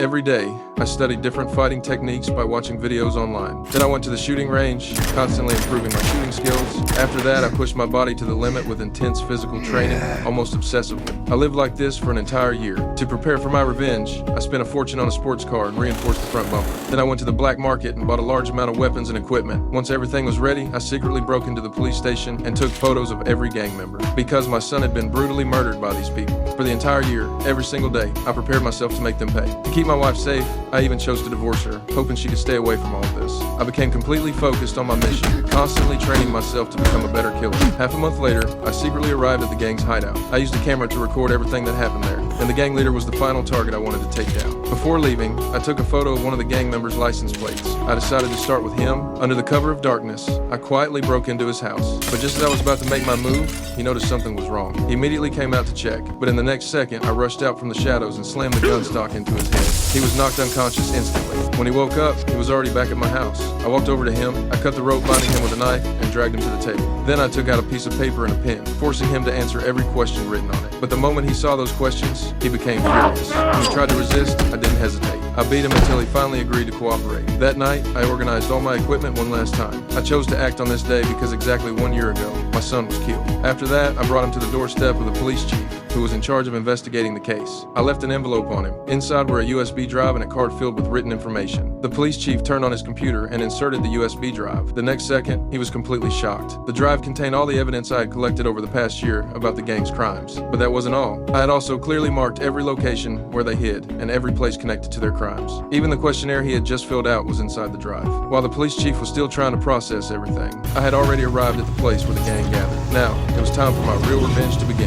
Every day, I studied different fighting techniques by watching videos online. Then I went to the shooting range, constantly improving my shooting skills. After that, I pushed my body to the limit with intense physical training, almost obsessively. I lived like this for an entire year. To prepare for my revenge, I spent a fortune on a sports car and reinforced the front bumper. Then I went to the black market and bought a large amount of weapons and equipment. Once everything was ready, I secretly broke into the police station and took photos of every gang member. Because my son had been brutally murdered by these people. For the entire year, every single day, I prepared myself to make them pay. To keep my wife safe, I even chose to divorce her, hoping she could stay away from all of this. I became completely focused on my mission, constantly training myself to become a better killer. Half a month later, I secretly arrived at the gang's hideout. I used a camera to record everything that happened there, and the gang leader was the final target I wanted to take down. Before leaving, I took a photo of one of the gang members' license plates. I decided to start with him. Under the cover of darkness, I quietly broke into his house. But just as I was about to make my move, he noticed something was wrong. He immediately came out to check, but in the next second, I rushed out from the shadows and slammed the gun stock into his head. He was knocked unconscious instantly. When he woke up, he was already back at my house. I walked over to him, I cut the rope binding him with a knife, and dragged him to the table. Then I took out a piece of paper and a pen, forcing him to answer every question written on it. But the moment he saw those questions, he became furious. When he tried to resist, I didn't hesitate. I beat him until he finally agreed to cooperate. That night, I organized all my equipment one last time. I chose to act on this day because exactly 1 year ago, my son was killed. After that, I brought him to the doorstep of the police chief, who was in charge of investigating the case. I left an envelope on him. Inside were a USB drive and a card filled with written information. The police chief turned on his computer and inserted the USB drive. The next second, he was completely shocked. The drive contained all the evidence I had collected over the past year about the gang's crimes. But that wasn't all. I had also clearly marked every location where they hid and every place connected to their crimes. Even the questionnaire he had just filled out was inside the drive. While the police chief was still trying to process everything, I had already arrived at the place where the gang gathered. Now, it was time for my real revenge to begin.